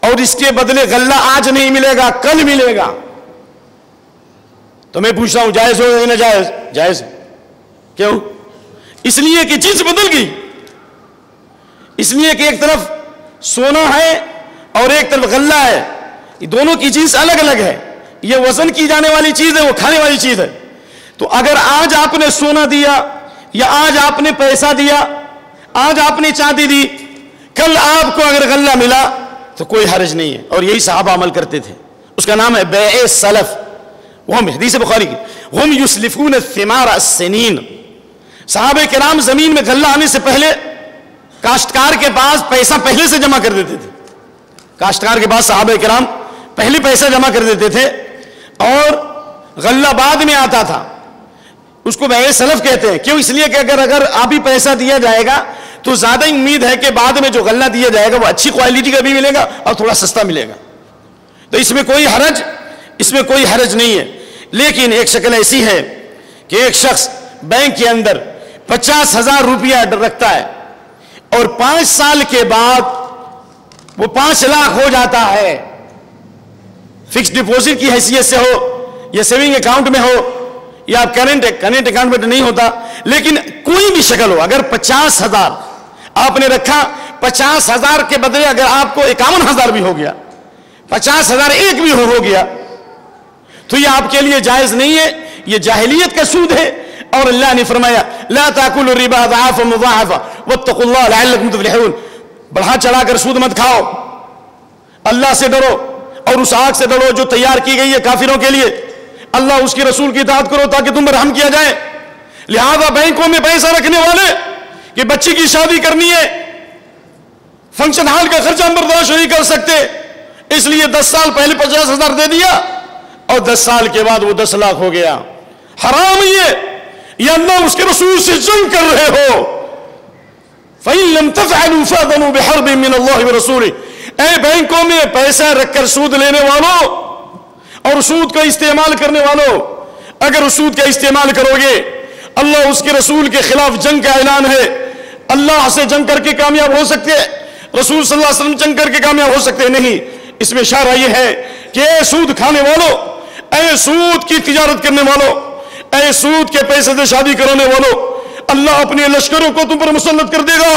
اور اس کے بدلے غلہ آج نہیں ملے گا، کل ملے گا، تو میں پوچھتا ہوں جائز ہو یا ناجائز؟ جائز. کیوں؟ اس لیے کہ چیز بدل گئی. اس لیے کہ ایک طرف سونا ہے اور ایک طرف غلہ ہے، یہ دونوں کی چیز الگ الگ ہے. یہ وزن کی جانے والی چیز ہے، وہ کھانے والی چیز ہے. تو اگر آج آپ نے سونا دیا یا آج آپ نے پیسہ دیا، آج آپ نے چاندی دی، کل آپ کو اگر غلہ ملا تو کوئی حرج نہیں ہے. اور یہی صحابہ عمل کرتے تھے. اس کا نام ہے بیع سلف. وہ حدیث بخاری کی ہم یسلفون الثمار السنین. صحابہ کرام زمین میں غلہ آنے سے پہلے کاشتکار کے پاس پیسہ پہلے سے جمع کر دیتے تھے. کاشتکار کے پاس صحابہ کرام پہلے پیسہ جمع کر دیتے تھے اور غلہ بعد میں آتا تھا. اس کو بیع سلف کہتے ہیں. کیوں؟ اس لیے کہ اگر ابھی پیسہ دیا جائے گا تو زیادہ امید ہے کہ بعد میں جو غلہ دیا جائے گا وہ اچھی کوالٹی کا بھی ملے گا اور تھوڑا سستا ملے گا. تو اس میں کوئی حرج نہیں ہے. لیکن ایک شکل ایسی ہے کہ ایک شخص بینک کے اندر 50,000 روپیہ رکھتا ہے اور 5 سال کے بعد وہ 5 لاکھ ہو جاتا ہے. فکس ڈپوزٹ کی حیثیت سے ہو یا سیونگ اکاؤنٹ میں ہو یا کرنٹ اکاؤنٹ میں نہیں ہوتا، لیکن کوئی بھی شکل ہو، اگر 50,000 آپ نے رکھا، 50,000 کے بدلے اگر آپ کو 51,000 بھی ہو گیا، 50,000 ایک بھی ہو گیا، تو یہ آپ کے لیے جائز نہیں ہے. یہ جاہلیت کا سود ہے. اور اللہ نے فرمایا لا تاکلوا الربا اضعافا مضاعفا واتقوا اللہ لعلکم تفلحون. بڑھا چڑھا کر سود مت کھاؤ، اللہ سے ڈرو اور اس آگ سے ڈرو جو تیار کی گئی ہے کافروں کے لیے. اللہ اس کے رسول کی اطاعت کرو تاکہ تم پر رحم کیا جائے. لہذا بینکوں میں پیسہ رکھنے والے کہ بچی کی شادی کرنی ہے, فنکشن ہال کا خرچہ ہم برداشت نہیں کر سکتے, اس لیے 10 سال پہلے 50,000 دے دیا اور 10 سال کے بعد وہ 10 لاکھ ہو گیا. حرام یہ اللہ اس کے رسول سے جنگ کر رہے ہو. فَإِن لَمْ تَفْعَلُوا فَأْذَنُوا بِحَرْبٍ مِّنَ اللَّهِ وَرَسُولِهِ. اے بینکوں میں پیسہ رکھ کر سود لینے والوں اور سود کا استعمال کرنے والوں, اگر سود کا استعمال کرو گے اللہ اس کے رسول کے خلاف جنگ کا اعلان ہے. اللہ سے جنگ کر کے کامیاب ہو سکتے, رسول صلی اللہ علیہ وسلم جنگ کر کے کامیاب ہو سکتے نہیں. اس میں اشارہ یہ ہے کہ اے سود کھانے والوں, اے سود کی تجارت کرنے والوں, اے سود کے پیسے سے شادی کرانے والوں, اللہ اپنے لشکروں کو تم پر مسلط کر دے گا.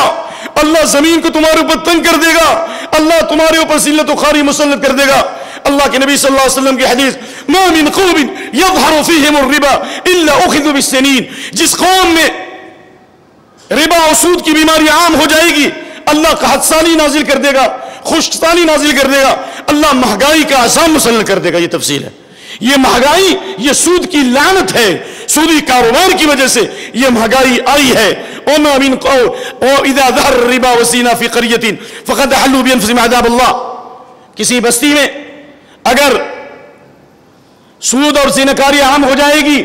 اللہ زمین کو تمہارے اوپر تنگ کر دے گا. اللہ تمہارے اوپر ذلت و خواری مسلط کر دے گا. اللہ کے نبی صلی اللہ علیہ وسلم کی حدیث, ما من قوم يظهر فيهم الربا الا اخذوا بالسنين. جس قوم میں ربا اور سود کی بیماری عام ہو جائے گی اللہ قحط سالی نازل کر دے گا, خشک سالی نازل کر دے گا, اللہ مہنگائی کا عذاب مسلط کر دے گا. یہ تفصیل ہے. یہ مہنگائی یہ سود کی لعنت ہے, سودی کاروبار کی وجہ سے یہ مہنگائی آئی ہے. وما من قوم واذا ظهر الربا وزينا في قريه فقد حلوا بانفسهم عذاب الله. کسی بستی میں اگر سود اور زینکاری عام ہو جائے گی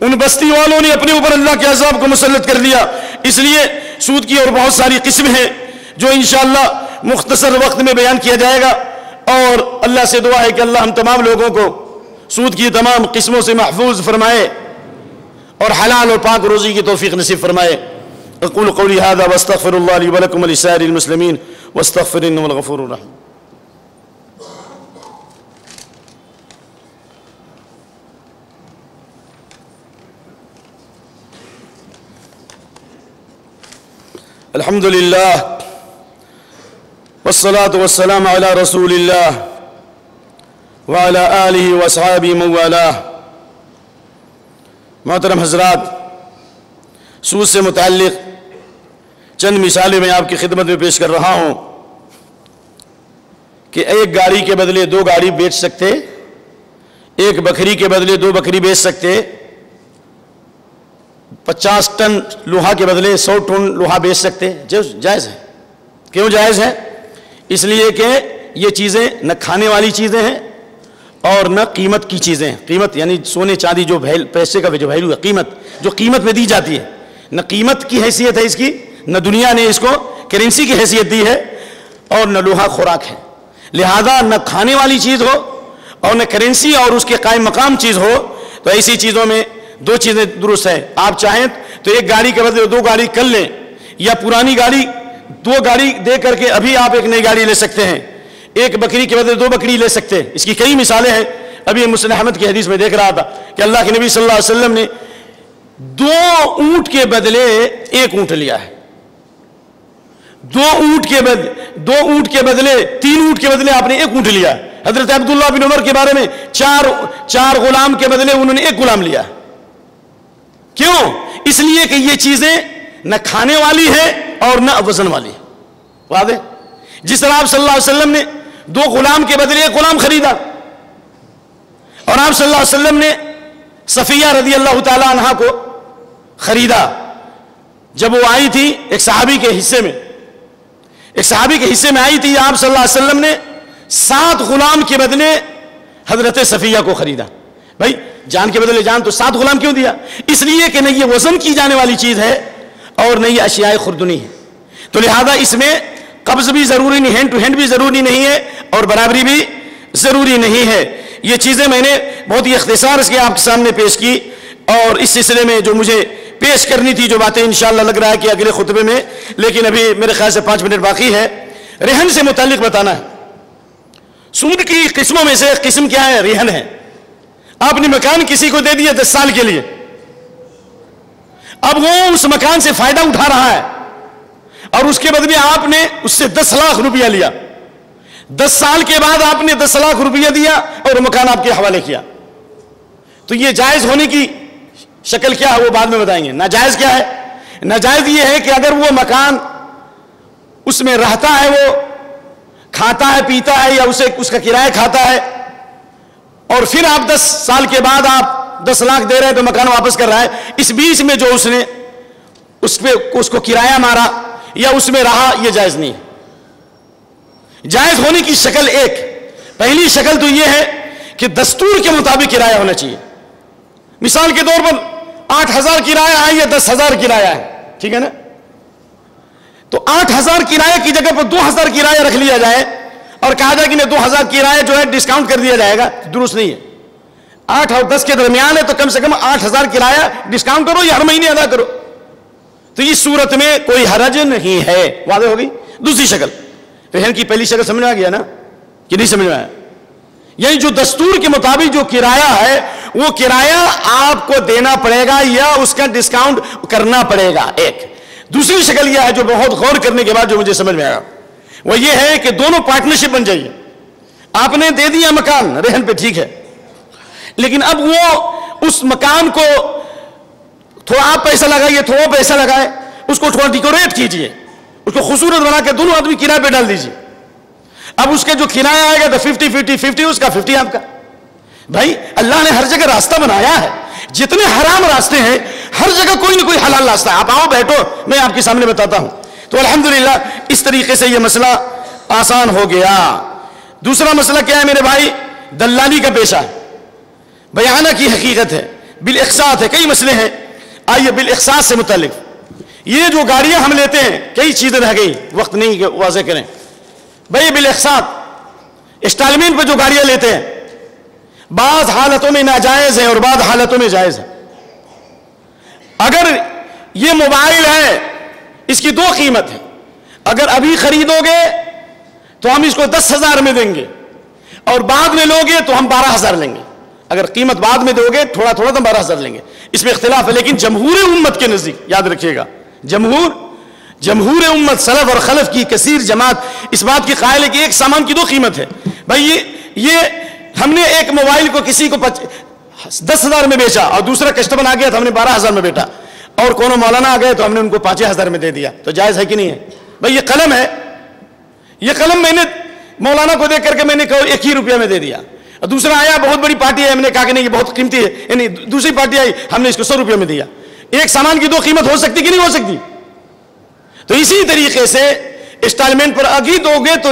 ان بستی والوں نے اپنے اوپر اللہ کے عذاب کو مسلط کر دیا. اس لیے سود کی اور بہت ساری قسمیں ہیں جو انشاءاللہ مختصر وقت میں بیان کیا جائے گا, اور اللہ سے دعا ہے کہ اللہ ہم تمام لوگوں کو سود کی تمام قسموں سے محفوظ فرمائے اور حلال اور پاک روزی کی توفیق نصیب فرمائے. اقول قولی هذا واستغفر الله لي ولكم ولسائر المسلمين واستغفر انه هو الغفور الرحيم. الحمد لله والصلاة والسلام على رسول الله وعلى آله واصحابه من والاه. محترم حضرات, سود سے متعلق چند مثالیں میں آپ کی خدمت میں پیش کر رہا ہوں کہ ایک گاڑی کے بدلے 2 گاڑی بیچ سکتے, ایک بکری کے بدلے 2 بکری بیچ سکتے, 50 ٹن لوہا کے بدلے 100 ٹن لوہا بیچ سکتے. جائز ہے. کیوں جائز ہے؟ اس لیے کہ یہ چیزیں نہ کھانے والی چیزیں ہیں اور نہ قیمت کی چیزیں ہیں. قیمت یعنی سونے چاندی جو پیسے کا جو ویلیو ہے, قیمت جو قیمت میں دی جاتی ہے, نہ قیمت کی حیثیت ہے اس کی, نہ دنیا نے اس کو کرنسی کی حیثیت دی ہے, اور نہ لوہا خوراک ہے. لہذا نہ کھانے والی چیز ہو اور نہ کرنسی اور اس کے قائم مقام چیز ہو, تو ایسی چیزوں میں 2 چیزیں درست ہیں. آپ چاہیں تو ایک گاڑی کے بدلے 2 گاڑی کر لیں, یا پرانی گاڑی 2 گاڑی دے کر کے ابھی آپ ایک نئی گاڑی لے سکتے ہیں. ایک بکری کے بدلے 2 بکری لے سکتے ہیں. اس کی کئی مثالیں ہیں. ابھی مسلم احمد کی حدیث میں دیکھ رہا تھا کہ اللہ کے نبی صلی اللہ علیہ وسلم نے 2 اونٹ کے بدلے 1 اونٹ لیا ہے. 2 اونٹ کے بدلے 3 اونٹ کے بدلے آپ نے 1 اونٹ لیا. حضرت عبداللہ بن عمر کے بارے میں 4 غلام کے بدلے انہوں نے 1 غلام لیا. کیوں؟ اس لیے کہ یہ چیزیں نہ کھانے والی ہے اور نہ وزن والی. واضح؟ جس طرح آپ صلی اللہ علیہ وسلم نے 2 غلام کے بدلے 1 غلام خریدا, اور آپ صلی اللہ علیہ وسلم نے صفیہ رضی اللہ تعالی عنہا کو خریدا. جب وہ آئی تھی ایک صحابی کے حصے میں آئی تھی, آپ صلی اللہ علیہ وسلم نے 7 غلام کے بدلے حضرت صفیہ کو خریدا. بھائی جان کے بدلے جان, تو 7 غلام کیوں دیا؟ اس لیے کہ نہ یہ وزن کی جانے والی چیز ہے اور نہ یہ اشیاء خردنی ہے. تو لہذا اس میں قبض بھی ضروری نہیں, ہینڈ ٹو ہینڈ بھی ضروری نہیں ہے, اور برابری بھی ضروری نہیں ہے. یہ چیزیں میں نے بہت ہی اختصار سے آپ کے سامنے پیش کی, اور اس سلسلے میں جو مجھے پیش کرنی تھی جو باتیں انشاءاللہ لگ رہا ہے کہ اگلے خطبے میں, لیکن ابھی میرے خیال سے 5 منٹ باقی ہے. رہن سے متعلق بتانا ہے. سود کی قسموں میں سے ایک قسم کیا ہے؟ رہن ہے. آپ نے مکان کسی کو دے دیا 10 سال کے لیے, اب وہ اس مکان سے فائدہ اٹھا رہا ہے, اور اس کے بدلے آپ نے اس سے 10 لاکھ روپیہ لیا. 10 سال کے بعد آپ نے 10 لاکھ روپیہ دیا اور مکان آپ کے حوالے کیا. تو یہ جائز ہونے کی شکل کیا ہے وہ بعد میں بتائیں گے. ناجائز کیا ہے؟ ناجائز یہ ہے کہ اگر وہ مکان اس میں رہتا ہے وہ کھاتا ہے پیتا ہے یا اس کا کرایہ کھاتا ہے, اور پھر آپ 10 سال کے بعد آپ 10 لاکھ دے رہے ہیں تو مکان واپس کر رہا ہے, اس بیچ میں جو اس نے اس کو کرایہ مارا یا اس میں رہا, یہ جائز نہیں ہے. جائز ہونے کی شکل ایک, پہلی شکل تو یہ ہے کہ دستور کے مطابق کرایہ ہونا چاہیے. مثال کے طور پر 8,000 کرایہ ہے یا 10,000 کرایہ ہے, ٹھیک ہے نا, تو 8,000 کرایہ کی جگہ پر 2,000 کرایہ رکھ لیا جائے اور کہا جائے کہ نہیں 2,000 کرایہ جو ہے ڈسکاؤنٹ کر دیا جائے گا, درست نہیں ہے. 8 اور 10 کے درمیان ہے تو کم سے کم 8,000 کرایہ ڈسکاؤنٹ کرو یا ہر مہینے ادا کرو, تو اس صورت میں کوئی حرج نہیں ہے. واضح ہوگی. دوسری شکل, رہن کی پہلی شکل سمجھ میں آ گیا نا کہ نہیں سمجھ میں آیا؟ یعنی جو دستور کے مطابق جو کرایہ ہے وہ کرایہ آپ کو دینا پڑے گا یا اس کا ڈسکاؤنٹ کرنا پڑے گا, ایک. دوسری شکل یہ ہے جو بہت غور کرنے کے بعد جو مجھے سمجھ میں آیا, وہ یہ ہے کہ دونوں پارٹنرشپ بن جائیے. آپ نے دے دیا مکان رہن پہ, ٹھیک ہے, لیکن اب وہ اس مکان کو تھوڑا آپ پیسہ لگائیے, تھوڑا پیسہ لگائے, اس کو تھوڑا ڈیکوریٹ کیجئے, اس کو خوبصورت بنا کے دونوں آدمی کرایہ پہ ڈال دیجئے. اب اس کے جو کرایہ آئے گا تو 50-50 اس کا 50 آپ کا. بھائی اللہ نے ہر جگہ راستہ بنایا ہے, جتنے حرام راستے ہیں ہر جگہ کوئی نہ کوئی حلال راستہ ہے. آپ آؤ بیٹھو, میں آپ کے سامنے بتاتا ہوں. تو الحمدللہ اس طریقے سے یہ مسئلہ آسان ہو گیا. دوسرا مسئلہ کیا ہے میرے بھائی؟ دلالی کا پیشہ ہے, بیانہ کی حقیقت ہے, بالاقساط ہے. کئی مسئلے ہیں, آئیے بالاقساط سے متعلق. یہ جو گاڑیاں ہم لیتے ہیں, کئی چیزیں رہ گئی, وقت نہیں کہ واضح کریں. بھائی بالاقساط انسٹالمنٹ پہ جو گاڑیاں لیتے ہیں, بعض حالتوں میں ناجائز ہے اور بعض حالتوں میں جائز ہے. اگر یہ موبائل ہے, اس کی 2 قیمت ہے. اگر ابھی خریدو گے تو ہم اس کو 10,000 میں دیں گے, اور بعد میں لوگے تو ہم 12,000 لیں گے. اگر قیمت بعد میں دو گے تھوڑا تھوڑا تو 12,000 لیں گے. اس میں اختلاف ہے, لیکن جمہور امت کے نزدیک یاد رکھیے گا, جمہور امت سلف اور خلف کی کثیر جماعت اس بات کی قائل ہے کہ ایک سامان کی 2 قیمت ہے. بھائی یہ ہم نے ایک موبائل کو کسی کو 10,000 میں بیچا اور دوسرا کسٹمر آ گیا تو ہم نے 12,000 میں بیچا, اور کونوں مولانا آ گئے تو ہم نے ان کو 5,000 میں دے دیا, تو جائز ہے کہ نہیں ہے؟ بھائی یہ قلم ہے, یہ قلم میں نے مولانا کو دے کر کے میں نے کہا 1 ہی روپیہ میں دے دیا, اور دوسرا آیا بہت بڑی پارٹی ہے, ہم نے کہا کہ نہیں یہ بہت قیمتی ہے, یعنی دوسری پارٹی آئی ہم نے اس کو 100 روپیہ میں دیا. ایک سامان کی 2 قیمت ہو سکتی کہ نہیں ہو سکتی؟ تو اسی طریقے سے انسٹالمنٹ پر اگھی دو گے تو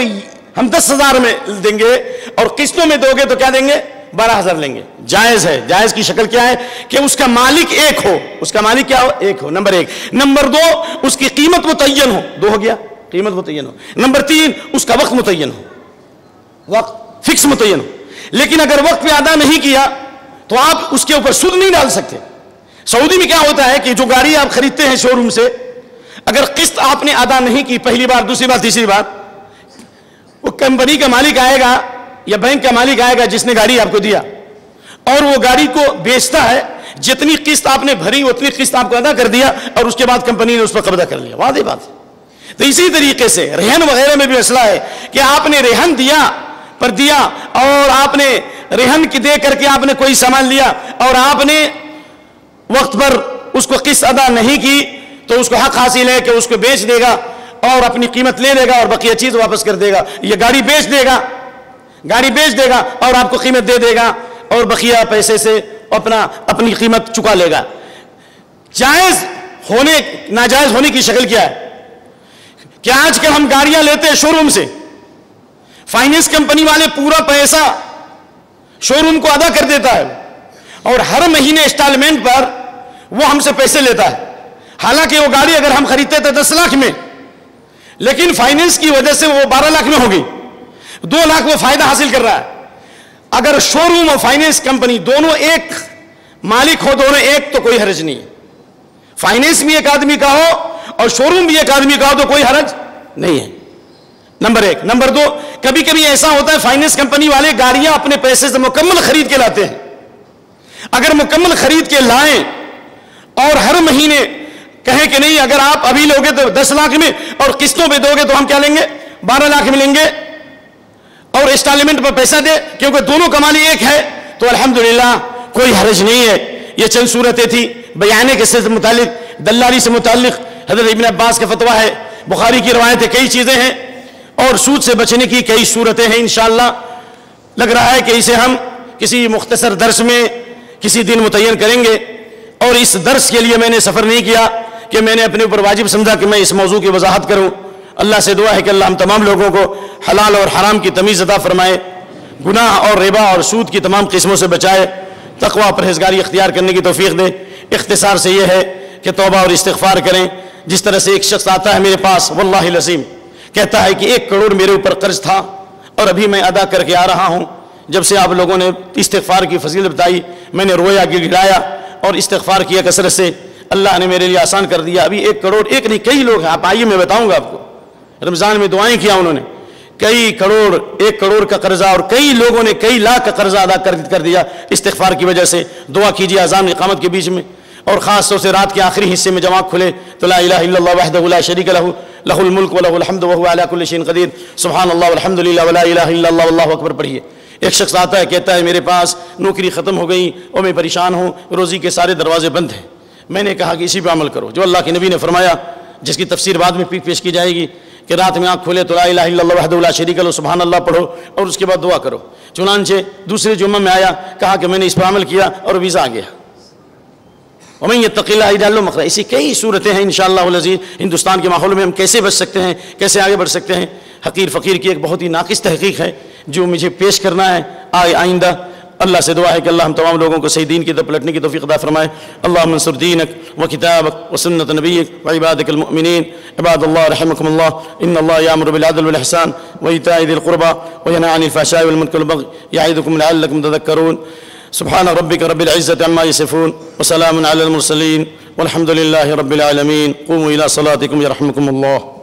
ہم 10,000 میں دیں گے, اور قسطوں میں دو گے تو کیا دیں گے؟ 12,000 لیں گے. جائز ہے. جائز کی شکل کیا ہے کہ اس کا مالک ایک ہو, اس کا مالک کیا ہو؟ ایک ہو, نمبر 1. نمبر 2 اس کی قیمت متعین ہو, 2 ہو گیا, قیمت متعین ہو. نمبر 3 اس کا وقت متعین ہو, وقت فکس متعین ہو. لیکن اگر وقت پہ ادا نہیں کیا تو آپ اس کے اوپر سود نہیں ڈال سکتے. سعودی میں کیا ہوتا ہے کہ جو گاڑی آپ خریدتے ہیں شو روم سے, اگر قسط آپ نے ادا نہیں کی پہلی بار, دوسری بار, تیسری بار, وہ کمپنی کا مالک آئے گا یا بینک کا مالک آئے گا جس نے گاڑی آپ کو دیا, اور وہ گاڑی کو بیچتا ہے, جتنی قسط آپ نے بھری اتنی قسط آپ کو ادا کر دیا, اور اس کے بعد کمپنی نے اس پر قبضہ کر لیا. واضح بات ہے. تو اسی طریقے سے رہن وغیرہ میں بھی مسئلہ ہے کہ آپ نے رہن دیا اور آپ نے رہن کی دے کر کے آپ نے کوئی سامان لیا اور آپ نے وقت پر اس کو قسط ادا نہیں کی, تو اس کو حق حاصل ہے کہ اس کو بیچ دے گا اور اپنی قیمت لے لے گا اور بقیہ چیز واپس کر دے گا. یہ گاڑی بیچ دے گا اور آپ کو قیمت دے دے گا اور بقیہ پیسے سے اپنی قیمت چکا لے گا. جائز ہونے ناجائز ہونے کی شکل کیا ہے کہ آج کل ہم گاڑیاں لیتے ہیں شو روم سے, فائنینس کمپنی والے پورا پیسہ شو روم کو ادا کر دیتا ہے, اور ہر مہینے انسٹالمنٹ پر وہ ہم سے پیسے لیتا ہے. حالانکہ وہ گاڑی اگر ہم خریدتے تھے 10 لاکھ میں, لیکن فائنینس کی وجہ سے وہ 12 لاکھ میں ہو گئی, 2 لاکھ وہ فائدہ حاصل کر رہا ہے. اگر شو روم اور فائنینس کمپنی دونوں ایک مالک ہو, دونوں ایک, تو کوئی حرج نہیں ہے. فائنینس بھی ایک آدمی کا ہو اور شو روم بھی ایک آدمی کا ہو تو کوئی حرج نہیں ہے. نمبر 1. نمبر 2, کبھی کبھی ایسا ہوتا ہے فائنینس کمپنی والے گاڑیاں اپنے پیسے سے مکمل خرید کے لاتے ہیں. اگر مکمل خرید کے لائیں اور ہر مہینے کہیں کہ نہیں اگر آپ ابھی لوگے تو 10 لاکھ میں اور قسطوں پہ دو گے تو ہم کیا لیں گے؟ 12 لاکھ میں لیں گے, اور انسٹالمنٹ پر پیسہ دے, کیونکہ دونوں کمالی ایک ہے, تو الحمدللہ کوئی حرج نہیں ہے. یہ چند صورتیں تھی بیانے کے سے متعلق, دلالی سے متعلق. حضرت ابن عباس کا فتویٰ ہے, بخاری کی روایت ہے, کئی چیزیں ہیں. اور سود سے بچنے کی کئی صورتیں ہیں انشاءاللہ. لگ رہا ہے کہ اسے ہم کسی مختصر درس میں کسی دن متعین کریں گے. اور اس درس کے لیے میں نے سفر نہیں کیا کہ میں نے اپنے اوپر واجب سمجھا کہ میں اس موضوع کی وضاحت کروں. اللہ سے دعا ہے کہ اللہ ہم تمام لوگوں کو حلال اور حرام کی تمیز عطا فرمائے, گناہ اور ربا اور سود کی تمام قسموں سے بچائے, تقوی پرہیزگاری اختیار کرنے کی توفیق دے. اختصار سے یہ ہے کہ توبہ اور استغفار کریں. جس طرح سے ایک شخص آتا ہے میرے پاس, واللہ العظیم کہتا ہے کہ 1 کروڑ میرے اوپر قرض تھا اور ابھی میں ادا کر کے آ رہا ہوں. جب سے آپ لوگوں نے استغفار کی فضیلت بتائی میں نے رویا گڑگڑایا اور استغفار کیا کثرت سے, اللہ نے میرے لیے آسان کر دیا. ابھی 1 کروڑ, ایک نہیں کئی لوگ ہیں, آپ آئیے میں بتاؤں گا آپ کو. رمضان میں دعائیں کیا انہوں نے, کئی کروڑ, 1 کروڑ کا قرضہ, اور کئی لوگوں نے کئی لاکھ کا قرضہ ادا کر دیا استغفار کی وجہ سے. دعا کیجیے اذان اقامت کے بیچ میں, اور خاص طور سے رات کے آخری حصے میں جب آنکھ کھلے تو لا الہ الا اللہ وحدہ لا شریک لہ لہ الملک ولہ الحمد وہو علی کل شیء قدیر سبحان اللہ والحمد للہ ولا الہ الا اللہ واللہ اکبر پڑھیے. ایک شخص آتا ہے کہتا ہے میرے پاس نوکری ختم ہو گئی اور میں پریشان ہوں, روزی کے سارے دروازے بند ہیں. میں نے کہا کہ اسی پہ عمل کرو جو اللہ کے نبی نے فرمایا, جس کی تفسیر بعد میں پیش کی جائے گی, کہ رات میں آنکھ کھولے تو لا الہ الا اللہ وحدہ لا شریک لہ سبحان اللہ پڑھو اور اس کے بعد دعا کرو. چنانچہ دوسرے جمعہ میں آیا, کہا کہ میں نے اس پر عمل کیا اور ویزا آ گیا. ومن یتق اللہ یجعل له مخرجا. ایسی کئی صورتیں ہیں انشاءاللہ العزیز. ہندوستان کے ماحول میں ہم کیسے بچ سکتے ہیں, کیسے آگے بڑھ سکتے ہیں. حقیر فقیر کی ایک بہت ہی ناقص تحقیق ہے جو مجھے پیش کرنا ہے آئندہ. اللہ سے دعا ہے کہ اللہ ہم تمام لوگوں کو صحیح دین کی طرف پلٹنے کی توفیق عطا فرمائے. اللہم انصر دینک و کتابک و سنت نبیک و عبادک المؤمنین. عباد اللہ رحمکم اللہ, ان اللہ یامر بالعدل والاحسان و ایتاء ذی القربى و ینہی عن الفحشاء والمنکر والبغی یعظکم لعلکم تذکرون. سبحان ربک رب العزة عما یصفون وسلام علی المرسلین والحمد للہ رب العالمین. قوموا الی صلاتکم یرحمکم اللہ.